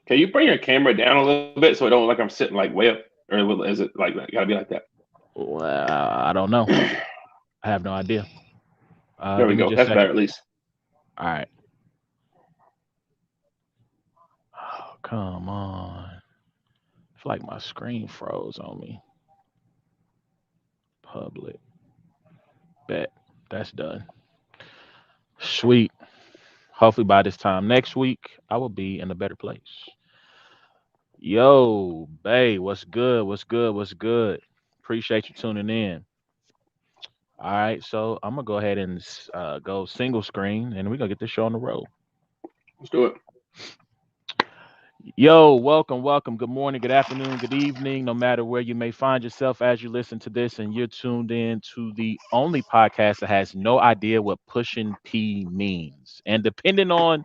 Can you bring your camera down a little bit so it don't look like I'm sitting like way up, or is it like that? Gotta be like that. Well, I don't know. I have no idea. There we Give me go. just a That's second. better at least. All right. Oh, come on. It's like my screen froze on me. Public. Bet. That's done. Sweet. Hopefully by this time next week, I will be in a better place. Yo, Bay, what's good? What's good? What's good? Appreciate you tuning in. All right, so I'm gonna go ahead and go single screen, and we're gonna get this show on the road. Let's do it. Yo, welcome, welcome. Good morning, good afternoon, good evening, no matter where you may find yourself as you listen to this, and you're tuned in to the only podcast that has no idea what pushing P means. And depending on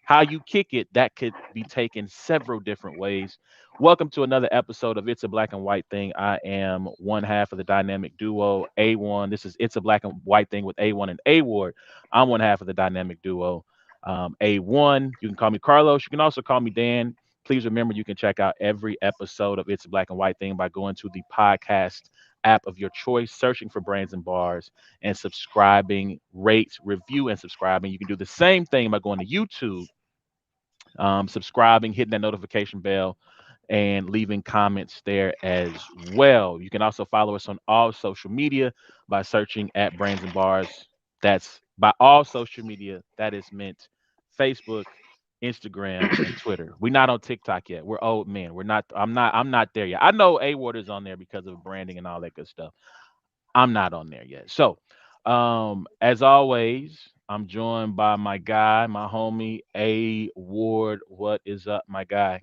how you kick it, that could be taken several different ways. Welcome to another episode of It's a Black and White Thing. I am one half of the dynamic duo A1. This is It's a Black and White Thing with A1 and A Ward. I'm one half of the dynamic duo A1. You can call me Carlos. You can also call me Dan. Please remember you can check out every episode of It's a Black and White Thing by going to the podcast app of your choice, searching for Brains and Bars, and subscribing, rate, review, and subscribing. You can do the same thing by going to YouTube, subscribing, hitting that notification bell, and leaving comments there as well. You can also follow us on all social media by searching at Brains and Bars. That's by all social media. That is meant Facebook, Instagram, and Twitter. We're not on TikTok yet. We're old men. We're not. I'm not there yet. I know A Ward is on there because of branding and all that good stuff. I'm not on there yet. So, as always, I'm joined by my guy, my homie A Ward. What is up, my guy?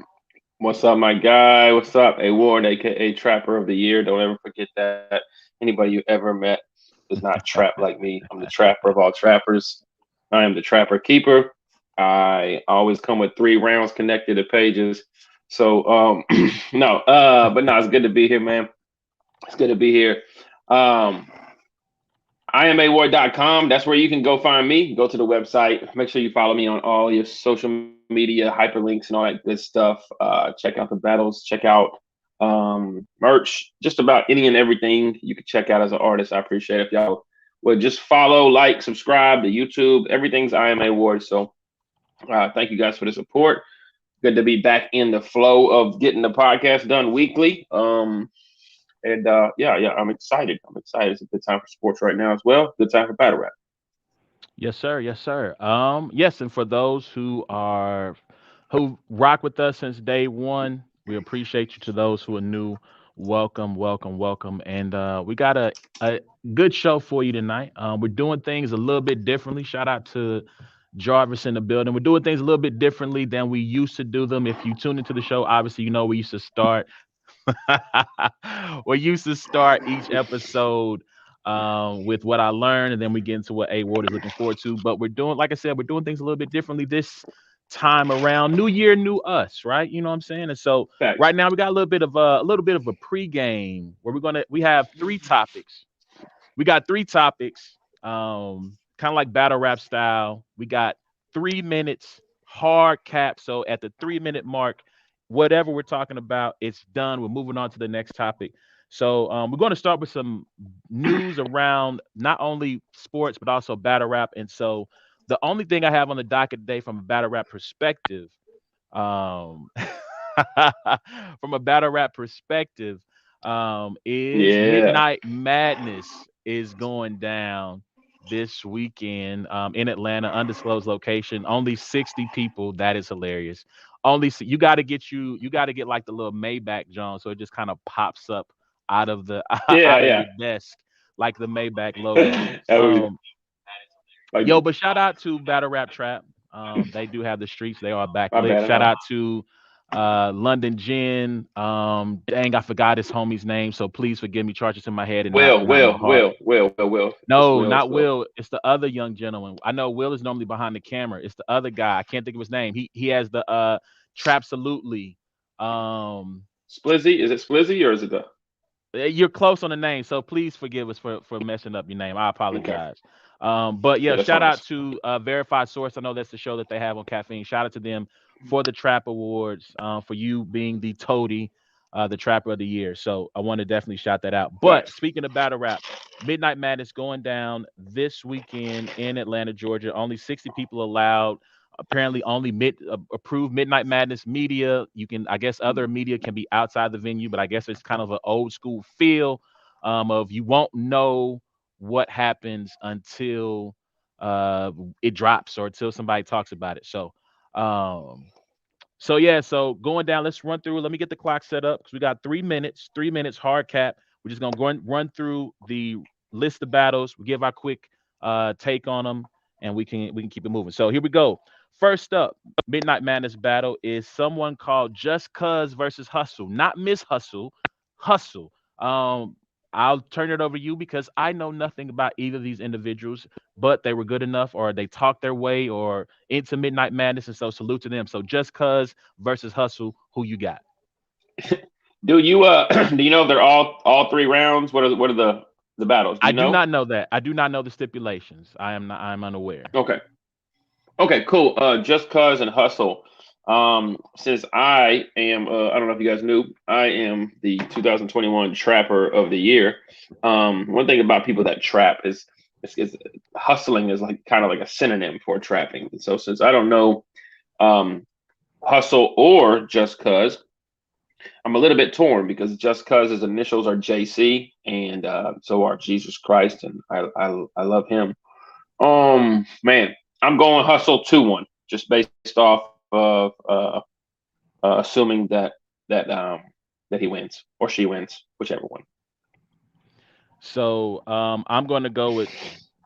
What's up, my guy? What's up? A Ward, aka Trapper of the Year. Don't ever forget that. Anybody you ever met does not trap like me. I'm the trapper of all trappers. I am the trapper keeper. I always come with 3 rounds connected to pages. So no, but no, it's good to be here, man. It's good to be here. Um, IamAward.com. That's where you can go find me. Go to the website. Make sure you follow me on all your social media, hyperlinks, and all that good stuff. Check out the battles. Check out merch. Just about any and everything you can check out as an artist. I appreciate it. If y'all would just follow, like, subscribe to YouTube. Everything's IMA Award. So thank you guys for the support. Good to be back in the flow of getting the podcast done weekly. And yeah, I'm excited. I'm excited. It's a good time for sports right now as well. Good time for battle rap. Yes, sir. Yes, sir. Yes, and for those who rock with us since day one, we appreciate you. To those who are new, welcome, welcome, welcome. And we got a good show for you tonight. We're doing things a little bit differently. Shout out to Jarvis in the building. We're doing things a little bit differently than we used to do them. If you tune into the show, obviously you know we used to start we used to start each episode with what I learned, and then we get into what A Ward is looking forward to. But we're doing, like I said, we're doing things a little bit differently this time around. New year, new us, right? You know what I'm saying? And so Facts. right now we got a little bit of a pregame where we have 3 topics. We got 3 topics, kind of like battle rap style. We got 3 minutes hard cap. So at the 3 minute mark, whatever we're talking about, it's done. We're moving on to the next topic. So we're going to start with some news around not only sports but also battle rap. And so the only thing I have on the docket today from a battle rap perspective, um, from a battle rap perspective, is Yeah. Midnight Madness is going down this weekend in Atlanta, undisclosed location. Only 60 people. That is hilarious. You got to you got to get like the little Maybach John, so it just kind of pops up out of the Yeah, out of yeah. your desk like the Maybach logo. That would be Um, like Yo, but shout out to Battle Rap Trap. They do have the streets. They are back my lit. bad. I Shout know. out to London Gin. Dang, I forgot his homie's name, so please forgive me. Charge it to my head and Will, not my Will, heart. Will, Will, Will, Will. It's No, Will. It's not Will. Will. It's the other young gentleman. I know Will is normally behind the camera. It's the other guy. I can't think of his name. He has the Trap Salutely. Um, Splizzy? Is it Splizzy or is it the? you're close on the name, so please forgive us for messing up your name. I Okay. apologize. But Yeah, yeah, that's shout out harmless. to Verified Source. I know that's the show that they have on Caffeine. Shout out to them for the Trap Awards, for you being the toady, the Trapper of the Year. So I want to definitely shout that out. But Facts. speaking of battle rap, Midnight Madness going down this weekend in Atlanta, Georgia. Only 60 people allowed. Apparently, only approved Midnight Madness media. You can, I guess, other media can be outside the venue, but I guess it's kind of an old school feel, of you won't know what happens until it drops or until somebody talks about it. Um, so yeah, so going down, let's run through. Let me get the clock set up because we got 3 minutes. 3 minutes hard cap. We're just gonna run through the list of battles. We give our quick take on them, and we can keep it moving. So here we go. First up, Midnight Madness battle is someone called Just Cuz versus Hustle, not Miss Hustle, Hustle. I'll turn it over to you because I know nothing about either of these individuals, but they were good enough, or they talked their way, or into Midnight Madness, and so salute to them. So Just Cuz versus Hustle, who you got? Do you do you know if they're all 3 rounds? What are the battles? Do I you do know? not know that. I do not know the stipulations. I'm unaware. Okay. Okay, cool. Just Cause and Hustle. Since I don't know if you guys knew, I am the 2021 Trapper of the Year. One thing about people that trap is hustling is like kind of like a synonym for trapping. And so since I don't know um, Hustle or Just Cause, I'm a little bit torn because Just Cause his initials are JC and so are Jesus Christ, and I love him. Man, I'm going Hustle 2-1, just based off of assuming that he wins or she wins, whichever one. So I'm going to go with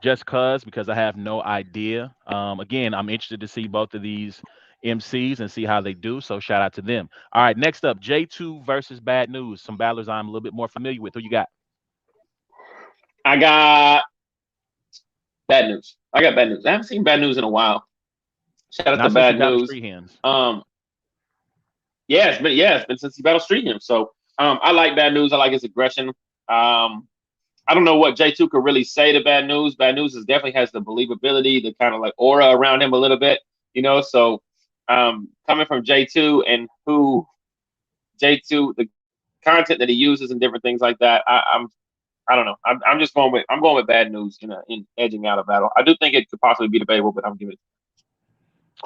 Just Cuz because I have no idea. Again, I'm interested to see both of these MCs and see how they do. So shout out to them. All right, next up, J2 versus Bad News. Some battlers I'm a little bit more familiar with. Who you got? I got bad news. I got bad news. I haven't seen bad news in a while. Shout out to Not since he bad battled news. Street Hands. Yeah, it's been since he battled Street him. So I like bad news. I like his aggression. I don't know what J2 could really say to bad news. Bad news is definitely has the believability, the kind of like aura around him a little bit, So coming from J2 and who J2, the content that he uses and different things like that, I don't know. I'm just going with bad news in edging out a battle. I do think it could possibly be debatable, but I'm giving it.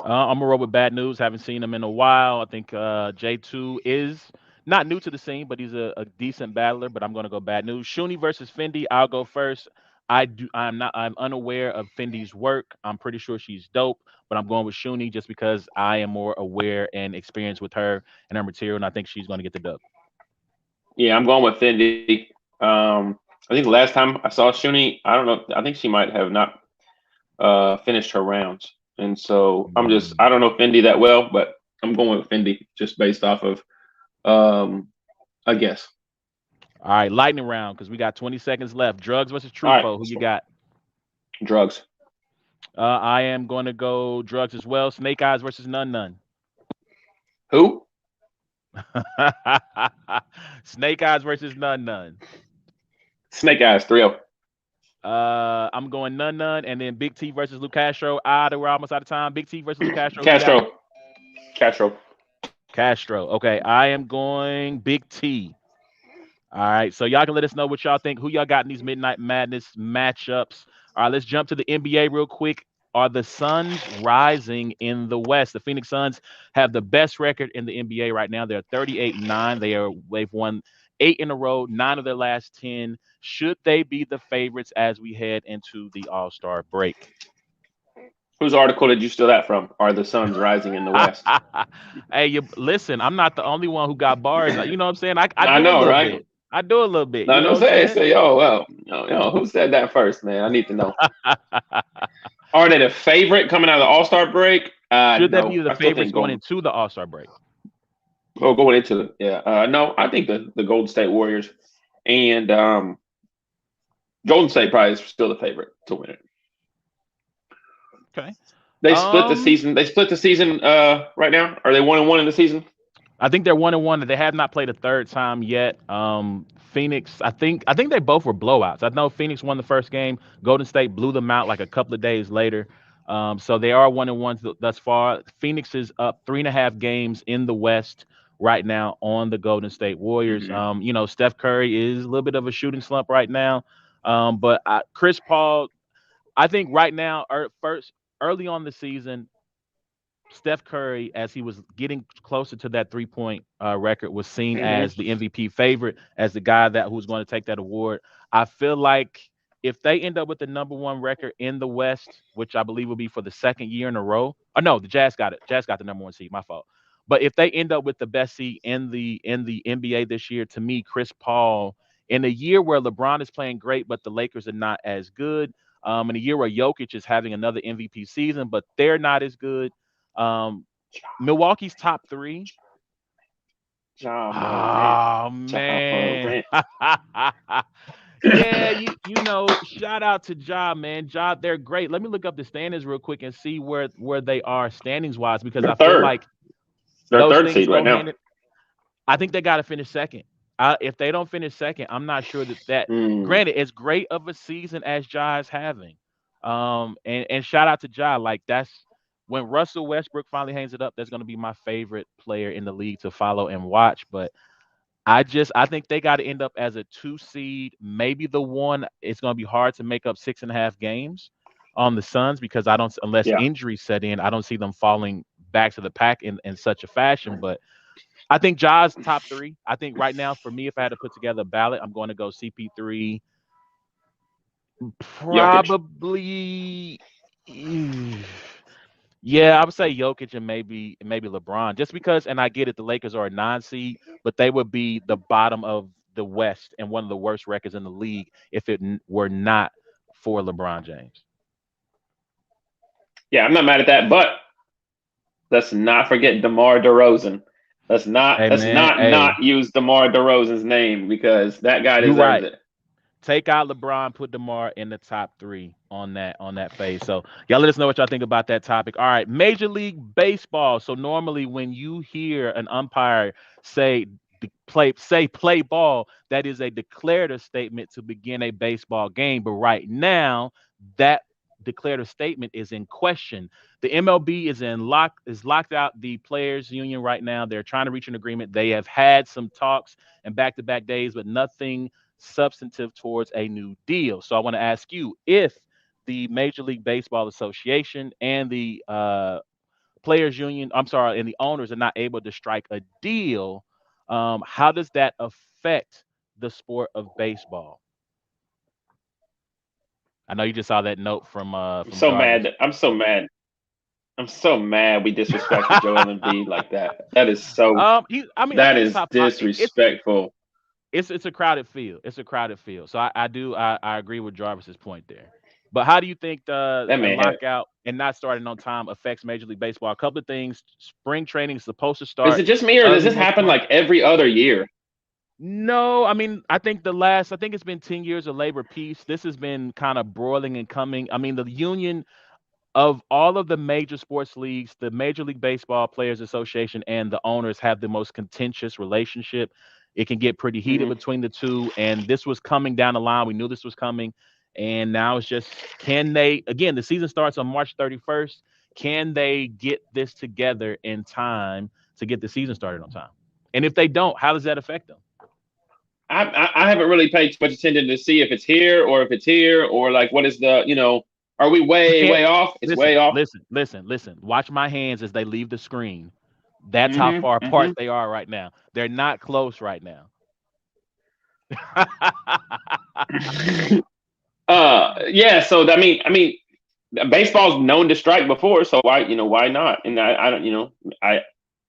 I'm gonna roll with Bad News. Haven't seen him in a while. I think J2 is not new to the scene, but he's a decent battler. But I'm gonna go Bad News. Shuni versus Fendi. I'll go first. I'm unaware of Fendi's work. I'm pretty sure she's dope, but I'm going with Shuni just because I am more aware and experienced with her and her material, and I think she's gonna get the dub. Yeah, I'm going with Fendi. I think the last time I saw Shuni, I don't know. I think she might have not finished her rounds, and so I Mm. don't know Fendi that well, but I'm going with Fendi just based off of I guess. All right, lightning round because we got 20 seconds left. Drugs versus All right, Trufo. Who you got? drugs. I am going to go drugs as well. Snake Eyes versus None None. Who? Snake Eyes versus None None. Snake Eyes 3-0. I'm going None None, and then Big T versus Luke Castro. We're almost out of time. Big T versus Luke Castro. Who you got? Castro. Castro. Castro. Okay, I am going Big T. All right, so y'all can let us know what y'all think. Who y'all got in these Midnight Madness matchups? All right, let's jump to the NBA real quick. Are the Suns rising in the West? The Phoenix Suns have the best record in the NBA right now. They're 38-9. They've won 8 in a row, 9 of their last 10. Should they be the favorites as we head into the All-Star break? Whose article did you steal that from? Are the Suns rising in the West? Hey, you listen. I'm not the only one who got bars. You know what I'm saying? I I do a know, little right? bit. I do a little bit. No, You know no, what I'm saying? say, yo, well, who said that first, man? I need to know. Are they the favorite coming out of the All Star break? Should that be No, the I still favorites think going into the All-Star break? going into it. Yeah, no, I think the Golden State Warriors and Golden State probably is still the favorite to win it. Okay. They split the Um, season. They split the season right now. Are they 1-1 in the season? I think they're 1-1. They have not played a third time yet. Phoenix, I think they both were blowouts. I know Phoenix won the first game. Golden State blew them out like a couple of days later. So they are 1-1 thus far. Phoenix is up 3.5 games in the West right now on the Golden State Warriors. Hmm. Steph Curry is a little bit of a shooting slump right now. But Chris Paul, I think right now, first early on the season, Steph Curry, as he was getting closer to that 3-point record, was seen Hmm. as the MVP favorite, as the guy that who's going to take that award. I feel like if they end up with the number one record in the West, which I believe will be for the second year in a row, or no, the Jazz got it. Jazz got the number one seed. My fault. But if they end up with the best seed in the NBA this year, to me, Chris Paul, in a year where LeBron is playing great, but the Lakers are not as good, in a year where Jokic is having another MVP season, but they're not as good. um, Milwaukee's top three. Ja Morant. Oh Ja man. Morant. Yeah, shout out to Ja, man. Ja, they're great. Let me look up the standings real quick and see where they are standings wise, because They're I feel third. like They're those third things seed right go now. hand in. I think they got to finish second. If they don't finish second, I'm not sure that. Mm. Granted, as great of a season as Ja is having, and shout out to Ja. Like, that's when Russell Westbrook finally hangs it up. That's going to be my favorite player in the league to follow and watch. But I think they got to end up as a 2 seed, maybe the one. It's going to be hard to make up 6.5 games on the Suns, because I don't, unless Yeah. injuries set in, I don't see them falling back to the pack in such a fashion. But I think Ja's top three. I think right now, for me, if I had to put together a ballot, I'm going to go CP3. Jokic. Probably. Yeah, I would say Jokic and maybe LeBron, just because. And I get it, the Lakers are a 9 seed, but they would be the bottom of the West and one of the worst records in the league if it were not for LeBron James. Yeah, I'm not mad at that, but let's not forget DeMar DeRozan. Let's not Hey let's man, not hey, not use DeMar DeRozan's name because that guy you're deserves right. it. Take out LeBron, put DeMar in the top three on that phase. So y'all let us know what y'all think about that topic. All right, Major League Baseball. So normally when you hear an umpire say play ball, that is a declarative statement to begin a baseball game. But right now, that declarative statement is in question. The MLB is locked out the players union right now. They're trying to reach an agreement. They have had some talks and back-to-back days, but nothing substantive towards a new deal. So I want to ask you, if the Major League Baseball Association and the players union, I'm sorry, and the owners are not able to strike a deal, how does that affect the sport of baseball? I know you just saw that note from I'm from so mad. Jarvis. I'm so mad. I'm so mad we disrespected Joel Embiid like that. That is so. I That think it's is top five. disrespectful. It's a crowded field. It's a crowded field. So I agree with Jarvis's point there. But how do you think That a man had. lockout and not starting on time affects Major League Baseball? A couple of things. Spring training is supposed to Is start it just me or does early this next happen month. like every other year? No, I mean, I think it's been 10 years of labor peace. This has been kind of broiling and coming. I mean, the union of all of the major sports leagues, the Major League Baseball Players Association and the owners have the most contentious relationship. It can get pretty heated Hmm. between the two, and this was coming down the line. We knew this was coming, and now it's just, can they? Again, the season starts on March 31st. Can they get this together in time to get the season started on time? And if they don't, how does that affect them? I haven't really paid too much attention to see if it's here or if it's here or like what is the are we You way can't way off? It's listen, way off. listen, listen, listen. Watch my hands as they leave the screen. That's how Hmm. far Hmm. apart they are right now. They're not close right now. Yeah. So baseball's known to strike before, so why not? And I don't I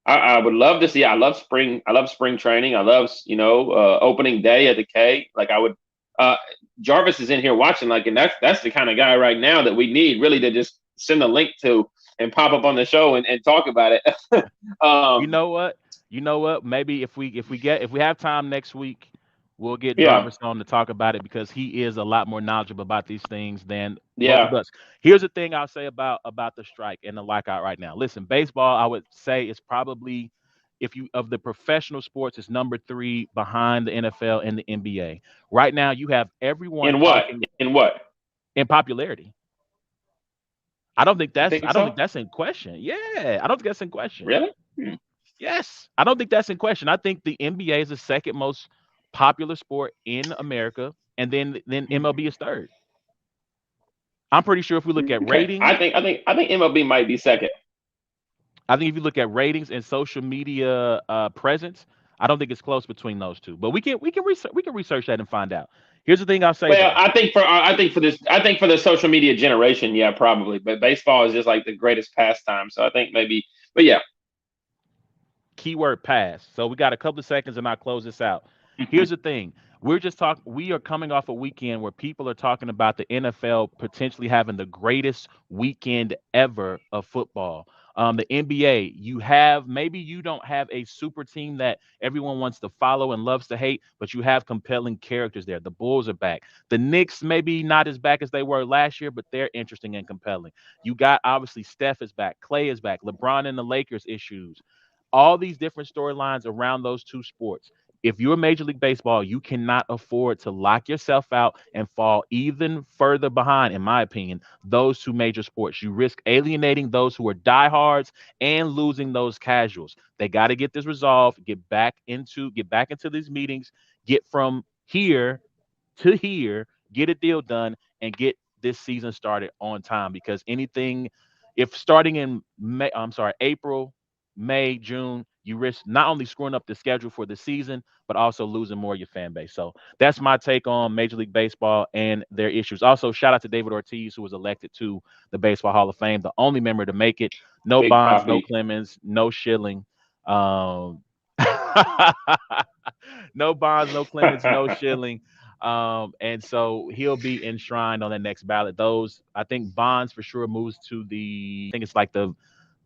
I would love to see. I love spring. I love spring training. I love opening day at the K. Like I would. Uh, Jarvis is in here watching. Like, and that's the kind of guy right now that we need really to just send a link to and pop up on the show and talk about it. You um, know what? You know what? Maybe if we have time next week, we'll get yeah, Jarvis on to talk about it, because he is a lot more knowledgeable about these things than both of yeah. us. Here's the thing I'll say about the strike and the lockout right now. Listen, baseball, I would say, is probably if you of the professional sports, is number 3 behind the NFL and the NBA. Right now, you have everyone In what? talking In what? in popularity. I don't think You that's think so? in question. Yeah, I don't think that's in question. Really? Hmm. Yes, I don't think that's in question. I think the NBA is the second most popular sport in America, and then MLB is third. I'm pretty sure if we look at Okay. ratings, I think MLB might be second. I think if you look at ratings and social media presence, I don't think it's close between those two. But we can research that and find out. Here's the thing I'll say Well, though. I think for the social media generation, yeah, probably. But baseball is just like the greatest pastime. So I think maybe. But yeah. Keyword pass. So we got a couple of seconds and I'll close this out. Here's the thing. We are coming off a weekend where people are talking about the NFL potentially having the greatest weekend ever of football. The NBA, maybe you don't have a super team that everyone wants to follow and loves to hate, but you have compelling characters there. The Bulls are back. The Knicks maybe not as back as they were last year, but they're interesting and compelling. You got obviously Steph is back, Clay is back, LeBron and the Lakers issues, all these different storylines around those two sports. If you're Major League Baseball, you cannot afford to lock yourself out and fall even further behind, in my opinion, those two major sports. You risk alienating those who are diehards and losing those casuals. They got to get this resolved, get back into these meetings, get from here to here, get a deal done, and get this season started on time. Because anything, if starting in April, May, June, you risk not only screwing up the schedule for the season, but also losing more of your fan base. So that's my take on Major League Baseball and their issues. Also, shout out to David Ortiz, who was elected to the Baseball Hall of Fame, the only member to make it. No Big Bonds, no Poppy. Clemens, no Schilling. Um, no Bonds, no Clemens, no Schilling. And so he'll be enshrined on the next ballot. Those, I think Bonds for sure moves to I think it's like the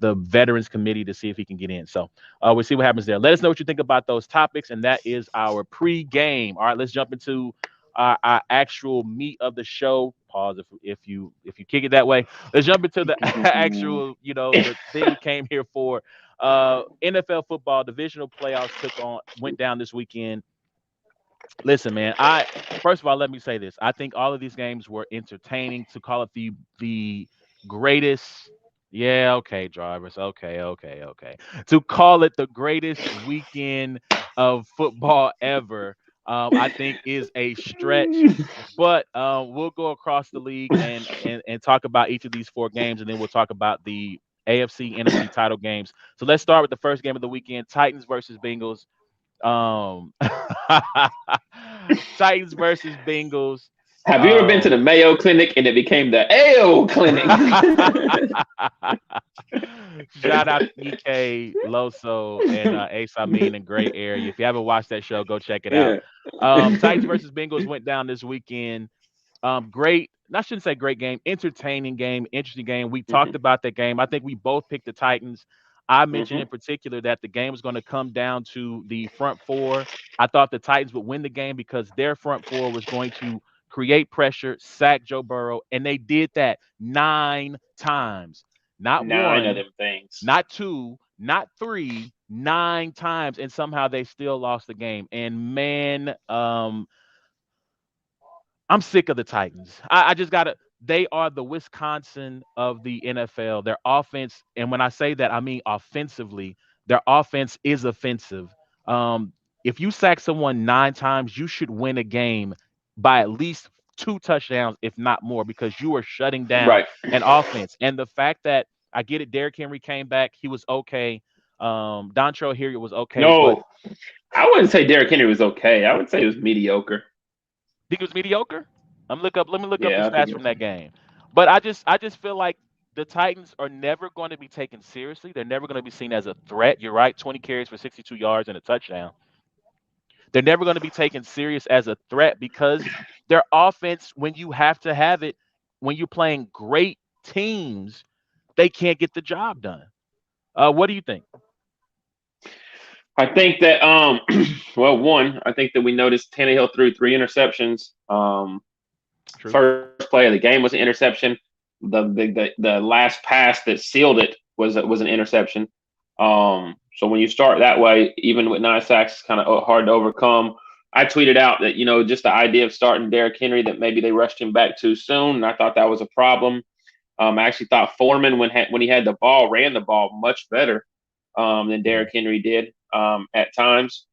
Veterans Committee to see if he can get in. So we'll see what happens there. Let us know what you think about those topics, and that is our pre-game. All right, let's jump into our actual meat of the show. Pause if you kick it that way. Let's jump into the actual, the thing we came here for. NFL football divisional playoffs went down this weekend. Listen, man, I first of all, let me say this. I think all of these games were entertaining. To call it the greatest, yeah, okay, drivers, okay, okay, okay. To call it the greatest weekend of football ever, I think is a stretch. But we'll go across the league and talk about each of these four games, and then we'll talk about the AFC, NFC title games. So let's start with the first game of the weekend: Titans versus Bengals. Um, Titans versus Bengals. Have you ever been to the Um, Mayo Clinic and it became the AO Clinic? Shout out to EK Loso and Ace Amin in Gray Area. If you haven't watched that show, go check it out. Yeah. Titans versus Bengals went down this weekend. Great. I shouldn't say great game, entertaining game, interesting game. We talked Mhm, about that game. I think we both picked the Titans. I mentioned mhm. in particular that the game was going to come down to the front four. I thought the Titans would win the game because their front four was going to create pressure, sack Joe Burrow, and they did that 9 times. Not 9 of one, them things. not two, not three, 9 times, and somehow they still lost the game. And man, I'm sick of the Titans. I just gotta. They are the Wisconsin of the NFL. Their offense, and when I say that, I mean offensively. Their offense is offensive. Um, if you sack someone 9 times, you should win a game by at least 2 touchdowns, if not more, because you are shutting down Right. an offense. And the fact that I get it, Derrick Henry came back, he was okay. Dontrell Hilliard was okay, but No, I wouldn't say Derrick Henry was okay. I would say he was mediocre. think it was mediocre. Let me look up the Yeah, I think stats it from was. that game. But I just feel like the Titans are never going to be taken seriously. They're never going to be seen as a threat. You're right, 20 carries for 62 yards and a touchdown. They're never going to be taken serious as a threat because their offense, when you have to have it, when you're playing great teams, they can't get the job done. What do you think? I think that well, one, I think that we noticed Tannehill threw 3 interceptions. True. First play of the game was an interception. The last pass that sealed it was an interception. So when you start that way, even with 9 sacks, it's kind of hard to overcome. I tweeted out that just the idea of starting Derrick Henry, that maybe they rushed him back too soon, and I thought that was a problem. I actually thought Foreman, when he had the ball, ran the ball much better than Yeah. Derrick Henry did at times.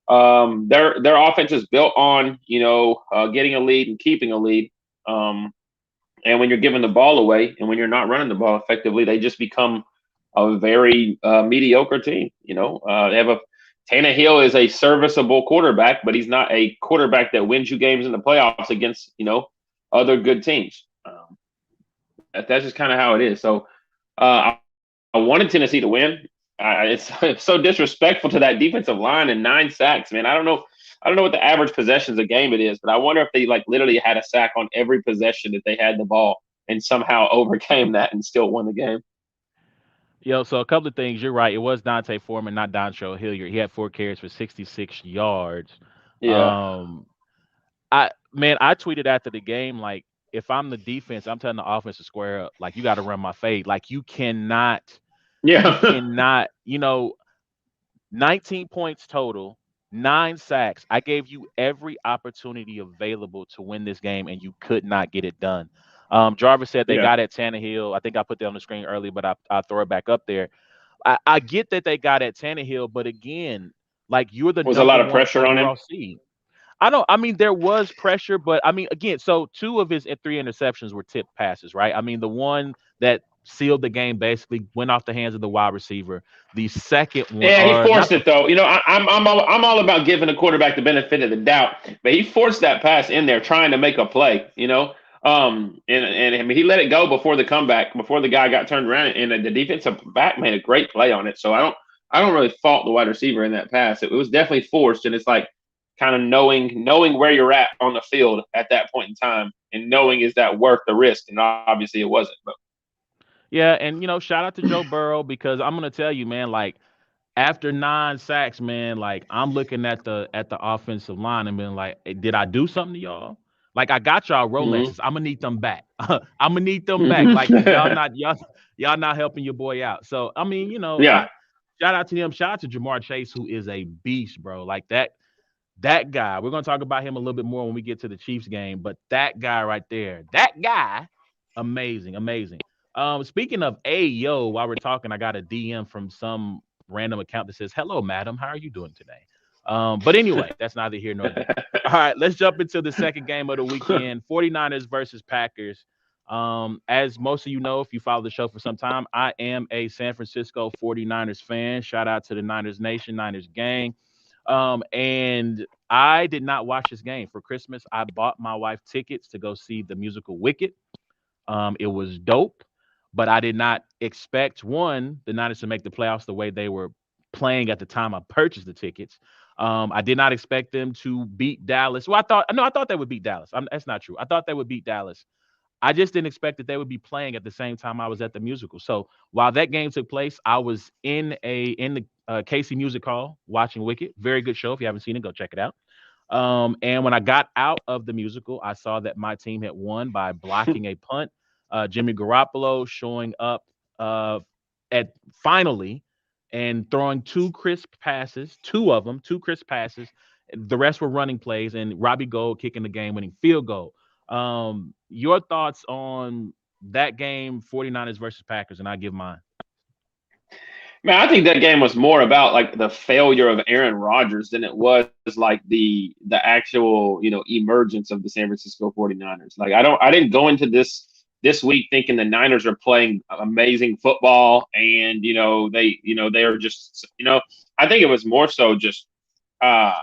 Their offense is built on getting a lead and keeping a lead. Um, and when you're giving the ball away and when you're not running the ball effectively, they just become a very mediocre team. They have a Tannehill is a serviceable quarterback, but he's not a quarterback that wins you games in the playoffs against other good teams. That's just kind of how it is. So I wanted Tennessee to win. It's so disrespectful to that defensive line and 9 sacks, man. I don't know what the average possessions a game it is, but I wonder if they like literally had a sack on every possession that they had the ball and somehow overcame that and still won the game. Yo, so a couple of things. You're right. It was Dante Foreman, not Dontrell Hilliard. He had 4 carries for 66 yards. Yeah. Um, I tweeted after the game, like, if I'm the defense, I'm telling the offense to square up. Like, you got to run my fade. Like, you Yeah. cannot, 19 points total, 9 sacks. I gave you every opportunity available to win this game, and you could not get it done. Jarvis said they Yeah. got at Tannehill. I think I put that on the screen earlier, but I'll throw it back up there. I get that they got at Tannehill, but again, like, you're the Was a number lot of one pressure on him. overall seed. I mean, there was pressure, but I mean, again, so two of his 3 interceptions were tipped passes, right? I mean, the one that sealed the game basically went off the hands of the wide receiver. The second one, Yeah, he or not forced the, it though. I'm all about giving the quarterback the benefit of the doubt, but he forced that pass in there trying to make a play. And I mean, he let it go before the comeback, before the guy got turned around, and the defensive back made a great play on it. So I don't really fault the wide receiver in that pass. It was definitely forced, and it's like kind of knowing where you're at on the field at that point in time, and knowing is that worth the risk, and obviously it wasn't. But yeah, and shout out to Joe Burrow, because I'm gonna tell you, man, like, after 9 sacks, man, like, I'm looking at the offensive line and being like, "Hey, did I do something to y'all? Like, I got y'all mm-hmm. Rolexes. I'm gonna need them back. I'm gonna need them back. Like, cause y'all not helping your boy out. So I mean, Yeah. shout out to them. Shout out to Jamar Chase, who is a beast, bro. Like, that guy. We're gonna talk about him a little bit more when we get to the Chiefs game, but that guy right there, that guy, amazing, amazing. Speaking of yo, while we're talking, I got a DM from some random account that says, "Hello, madam. How are you doing today?" But anyway, that's neither here nor there. All right, let's jump into the second game of the weekend: 49ers versus Packers. As most of you know, if you follow the show for some time, I am a San Francisco 49ers fan. Shout out to the Niners Nation, Niners gang. And I did not watch this game for Christmas. I bought my wife tickets to go see the musical Wicked. It was dope, but I did not expect, one, the Niners to make the playoffs the way they were playing at the time I purchased the tickets. I did not expect them to beat Dallas. Well, I thought they would beat Dallas. That's not true. I thought they would beat Dallas. I just didn't expect that they would be playing at the same time I was at the musical. So while that game took place, I was in the Casey Music Hall watching Wicked. Very good show. If you haven't seen it, go check it out. And when I got out of the musical, I saw that my team had won by blocking a punt. Jimmy Garoppolo showing up at finally and throwing two of them, two crisp passes. The rest were running plays, and Robbie Gold kicking the game-winning field goal. Your thoughts on that game, 49ers versus Packers, and I give mine. Man, I think that game was more about like the failure of Aaron Rodgers than it was like the actual, emergence of the San Francisco 49ers. Like I didn't go into this week thinking the Niners are playing amazing football and they are just I think it was more so just uh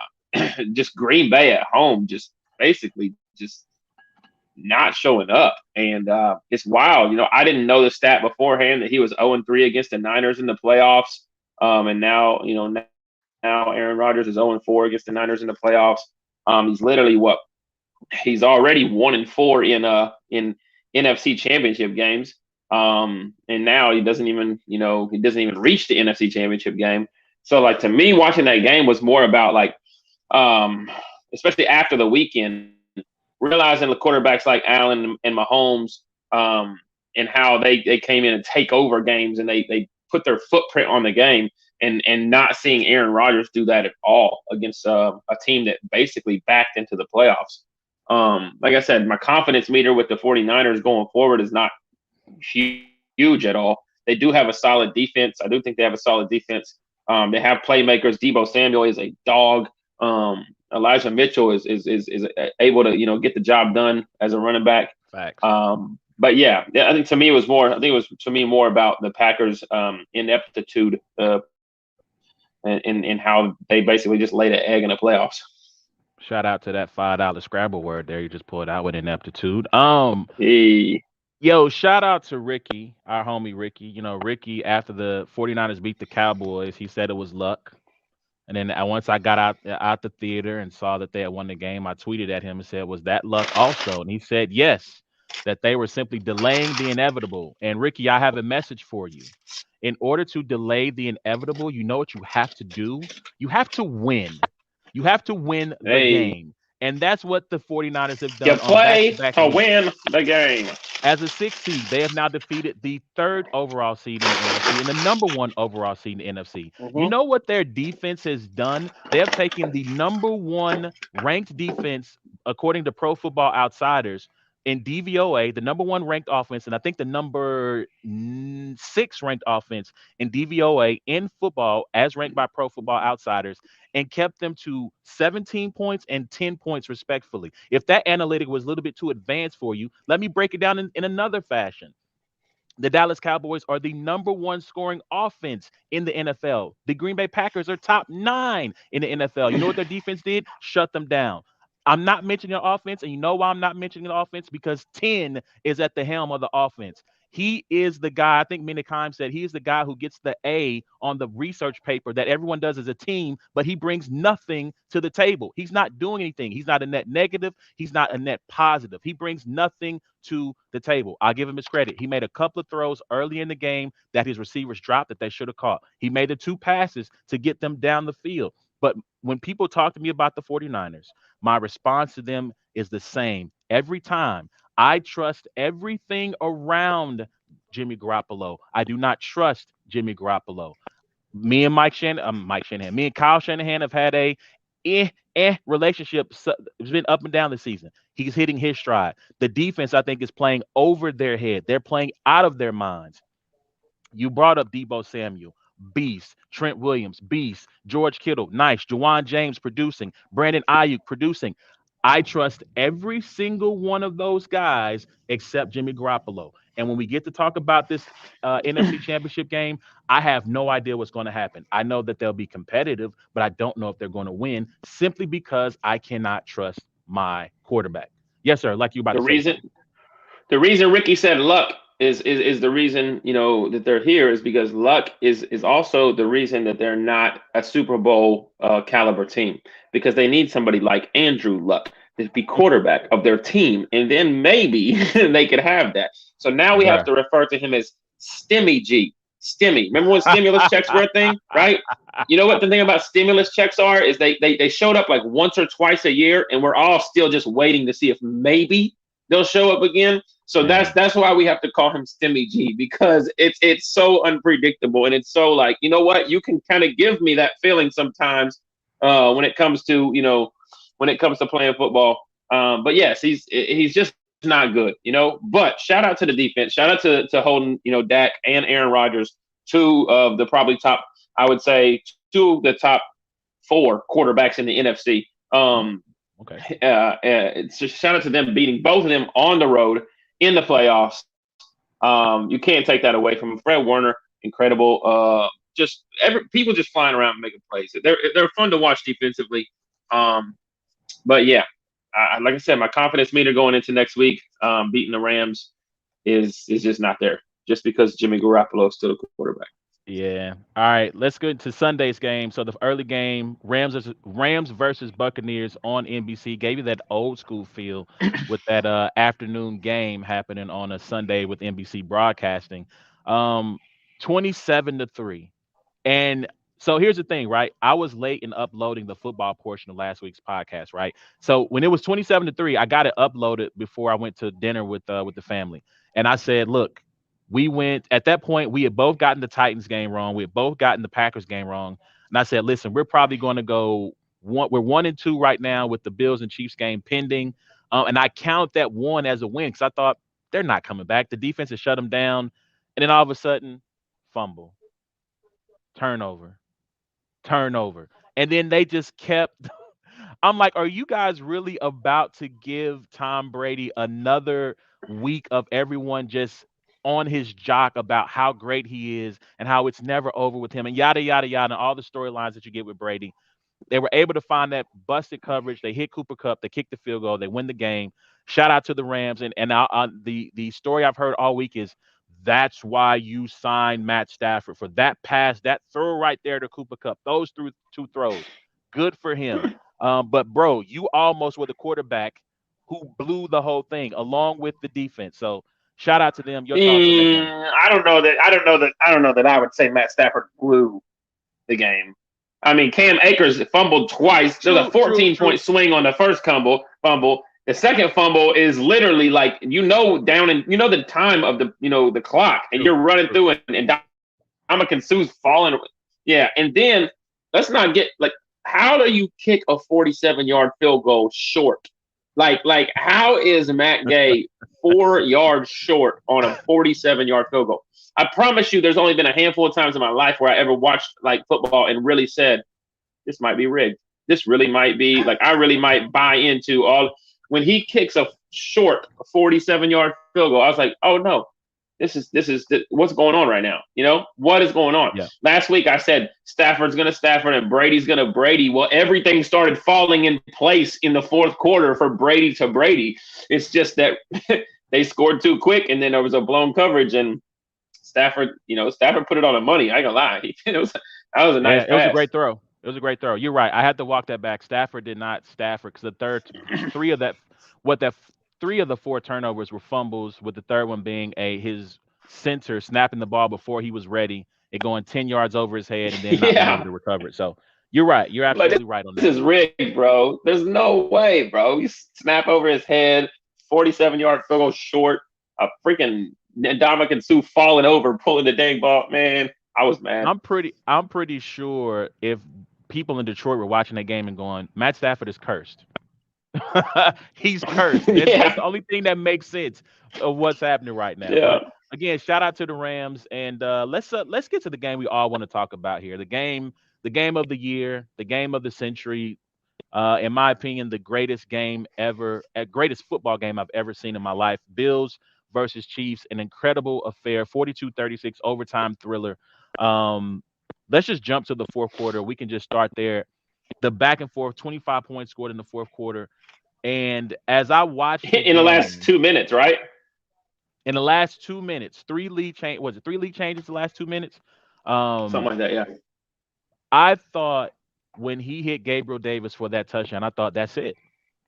just Green Bay at home just basically just not showing up. And it's wild. I didn't know the stat beforehand that he was 0-3 against the Niners in the playoffs. And now Aaron Rodgers is 0-4 against the Niners in the playoffs. He's literally he's already 1-4 in NFC championship games. And now he doesn't even reach the NFC championship game. So like to me, watching that game was more about like um, especially after the weekend, realizing the quarterbacks like Allen and Mahomes, and how they came in and take over games and they put their footprint on the game, and not seeing Aaron Rodgers do that at all against a team that basically backed into the playoffs. Like I said, my confidence meter with the 49ers going forward is not huge at all. They do have a solid defense. I do think they have a solid defense. They have playmakers. Debo Samuel is a dog. Elijah Mitchell is able to get the job done as a running back. Facts. But I think to me it was more. I think it was to me more about the Packers' ineptitude and how they basically just laid an egg in the playoffs. Shout out to that $5 Scrabble word there you just pulled out with ineptitude. Hey, Yo, shout out to Ricky, our homie Ricky. You know, Ricky, after the 49ers beat the Cowboys, he said it was luck. And then once I got out the theater and saw that they had won the game, I tweeted at him and said, "Was that luck also?" And he said, "Yes, that they were simply delaying the inevitable." And Ricky, I have a message for you. In order to delay the inevitable, you know what you have to do? You have to win. You have to win the hey, game. And that's what the 49ers have you done on play back-to-back to weeks. win the game. As a sixth seed, they have now defeated the third overall seed in the NFC and the number one overall seed in the NFC. You Mm-hmm. know what their defense has done? They have taken the number one ranked defense, according to Pro Football Outsiders, in DVOA, the number one ranked offense, and I think the number six ranked offense in DVOA in football, as ranked by Pro Football Outsiders, and kept them to 17 points and 10 points respectfully. If that analytic was a little bit too advanced for you, let me break it down in another fashion. The Dallas Cowboys are the number one scoring offense in the NFL. The Green Bay Packers are top 9 in the NFL. You know what their defense did? Shut them down. I'm not mentioning the offense, and you know why I'm not mentioning the offense? Because 10 is at the helm of the offense. He is the guy, I think Minikheim said, he is the guy who gets the A on the research paper that everyone does as a team, but he brings nothing to the table. He's not doing anything. He's not a net negative. He's not a net positive. He brings nothing to the table. I'll give him his credit. He made a couple of throws early in the game that his receivers dropped that they should have caught. He made the 2 passes to get them down the field. But when people talk to me about the 49ers, my response to them is the same every time. I trust everything around Jimmy Garoppolo. I do not trust Jimmy Garoppolo. Me and Mike Shanahan, me and Kyle Shanahan have had a relationship. It's been up and down this season. He's hitting his stride. The defense, I think, is playing over their head. They're playing out of their minds. You brought up Debo Samuel, beast. Trent Williams, beast. George Kittle, nice. Juwan James producing. Brandon Ayuk producing. I trust every single one of those guys except Jimmy Garoppolo. And when we get to talk about this NFC Championship game, I have no idea what's going to happen. I know that they'll be competitive, but I don't know if they're going to win simply because I cannot trust my quarterback. Yes, sir. Like you about The to say reason something. the reason Ricky said luck is the reason that they're here is because luck is also the reason that they're not a Super Bowl caliber team, because they need somebody like Andrew Luck to be quarterback of their team, and then maybe they could have that. So now we have Bruh. to refer to him as Stimmy G. Stimmy. Remember when stimulus checks were a thing, right? You know what the thing about stimulus checks are is they showed up like once or twice a year, and we're all still just waiting to see if maybe they'll show up again. So Man. that's why we have to call him Stimmy G, because it's so unpredictable, and it's so like, you know what, you can kind of give me that feeling sometimes when it comes to playing football. But yes, he's just not good, But shout out to the defense. Shout out to holding Dak and Aaron Rodgers, two of the probably top, I would say, two of the top 4 quarterbacks in the NFC. Okay. So shout out to them beating both of them on the road in the playoffs. You can't take that away from Fred Warner. Incredible. People just flying around and making plays. They're fun to watch defensively. But yeah, like I said, my confidence meter going into next week, beating the Rams, is just not there. Just because Jimmy Garoppolo is still a quarterback. Yeah. All right. Let's go into Sunday's game. So the early game, Rams versus Buccaneers on NBC, gave you that old school feel with that afternoon game happening on a Sunday with NBC broadcasting. Um, 27-3. And so here's the thing, right? I was late in uploading the football portion of last week's podcast, right? So when it was 27-3, I got it uploaded before I went to dinner with the family. And I said, look, We went at that point. We had both gotten the Titans game wrong. We had both gotten the Packers game wrong. And I said, "Listen, we're probably going to go one. We're 1-2 right now with the Bills and Chiefs game pending." And I count that one as a win because I thought they're not coming back. The defense has shut them down, and then all of a sudden, fumble, turnover, turnover, and then they just kept. I'm like, are you guys really about to give Tom Brady another week of everyone just on his jock about how great he is and how it's never over with him and yada yada yada and all the storylines that you get with Brady? They were able to find that busted coverage. They hit Cooper Cup. They kicked the field goal. They win the game. Shout out to the Rams. And the story I've heard all week is that's why you signed Matt Stafford for that pass, that throw right there to Cooper Cup. Those through two throws. Good for him. But bro, you almost were the quarterback who blew the whole thing along with the defense. So shout out to them. Your thoughts on that game? I don't know that. I don't know that. I don't know that I would say Matt Stafford blew the game. I mean, Cam Akers fumbled twice. There's a True, true, 14-point true. swing on the first fumble. The second fumble is literally like down in the time of the clock, and True, you're running true. through it, and Dominican Sue's falling. Yeah, and then let's not get like, how do you kick a 47-yard field goal short? Like how is Matt Gay 4 yards short on a 47-yard field goal? I promise you, there's only been a handful of times in my life where I ever watched like football and really said, this might be rigged. This really might be like, I really might buy into all. When he kicks a short 47-yard field goal, I was like, oh no, this is what's going on right now. What is going on? Yeah. Last week I said Stafford's gonna Stafford and Brady's gonna Brady. Well, everything started falling in place in the fourth quarter for Brady to Brady. It's just that they scored too quick, and then there was a blown coverage, and Stafford put it on the money. I ain't gonna lie. That was a Yeah, nice it was a pass. great throw. It was a great throw. You're right. I had to walk that back. Stafford did not Stafford because the third three of that what that three of the four turnovers were fumbles, with the third one being his center snapping the ball before he was ready, it going 10 yards over his head and then not being able Yeah, to recover it. So you're right. You're like absolutely right on this that. is rigged, bro. There's no way, bro. You snap over his head, 47-yard field goal short, a freaking Dominican Sue falling over, pulling the dang ball. Man, I was mad. I'm pretty sure if people in Detroit were watching that game and going, Matt Stafford is cursed. He's cursed. That's Yeah, the only thing that makes sense of what's happening right now. yeah. But again, shout out to the Rams, and let's get to the game we all want to talk about here. The game of the year, the game of the century. In my opinion, the greatest game ever, greatest football game I've ever seen in my life. Bills versus Chiefs, an incredible affair, 42-36 overtime thriller. Um, let's just jump to the fourth quarter. We can just start there. The back and forth, 25 points scored in the fourth quarter. And as I watched the In the last game, 2 minutes, right? in the last 2 minutes, three lead changes the last 2 minutes? Um, Something like that. Yeah, I thought when he hit Gabriel Davis for that touchdown, I thought that's it.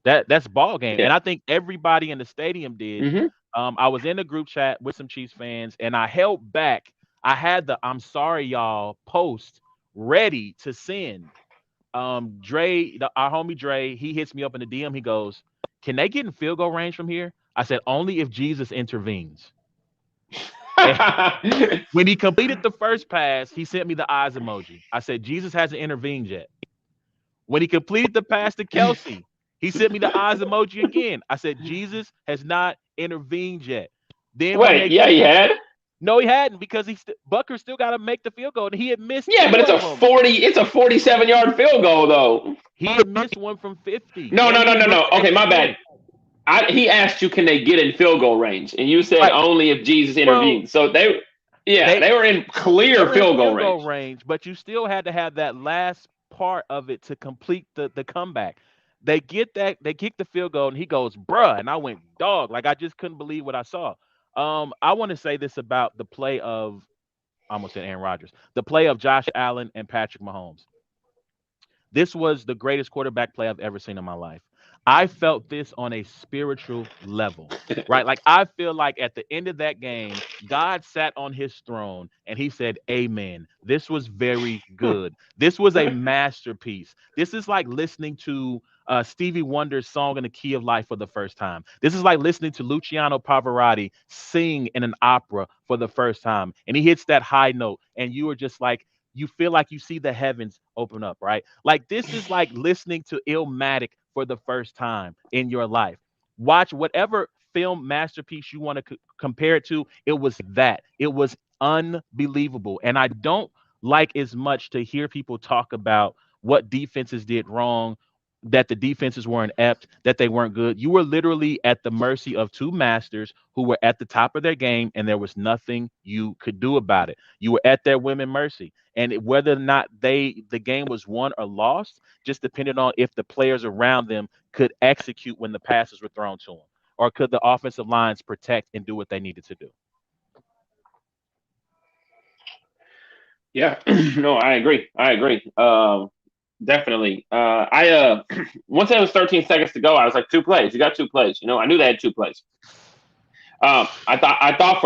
That's ball game. yeah. And I think everybody in the stadium did. Hmm. I was in a group chat with some Chiefs fans, and I held back. I had the "I'm sorry, y'all" post ready to send. Our homie Dre, he hits me up in the DM. He goes, "Can they get in field goal range from here?" I said, "Only if Jesus intervenes." And when he completed the first pass, he sent me the eyes emoji. I said, "Jesus hasn't intervened yet." When he completed the pass to Kelsey, he sent me the eyes emoji again. I said, "Jesus has not intervened yet." Then when Wait, they yeah, he had. no, he hadn't, because Butker still got to make the field goal, and he had missed Yeah, but two it's a of them. 40. It's a 47-yard field goal, though. He had missed one from 50, No, and no, he no, had no, missed no. the Okay, extra my bad. point. He asked you, can they get in field goal range, and you said Right. only if Jesus Well, intervenes. So yeah, they they were in they clear were in field goal field goal range. range, but you still had to have that last part of it to complete the comeback. They kick the field goal, and he goes, "Bruh," and I went, "Dog!" Like, I just couldn't believe what I saw. I want to say this about the play of, I almost said Aaron Rodgers, the play of Josh Allen and Patrick Mahomes. This was the greatest quarterback play I've ever seen in my life. I felt this on a spiritual level, right? Like I feel like at the end of that game, God sat on his throne and he said, "Amen. This was very good. This was a masterpiece. This is like listening to Stevie Wonder's song in the key of life for the first time. This is like listening to Luciano Pavarotti sing in an opera for the first time. And he hits that high note, and you are just like, you feel like you see the heavens open up, right? Like this is like listening to Illmatic for the first time in your life. Watch whatever film masterpiece you want to compare it to. It was that. It was unbelievable. And I don't like as much to hear people talk about what defenses did wrong, that the defenses weren't inept, that they weren't good. You were literally at the mercy of two masters who were at the top of their game, and there was nothing you could do about it. You were at their women mercy, and whether or not the game was won or lost just depended on if the players around them could execute when the passes were thrown to them, or could the offensive lines protect and do what they needed to do. Yeah, no, I agree. I agree. Definitely. I once it was 13 seconds to go, I was like, two plays. You got two plays. I knew they had two plays. I thought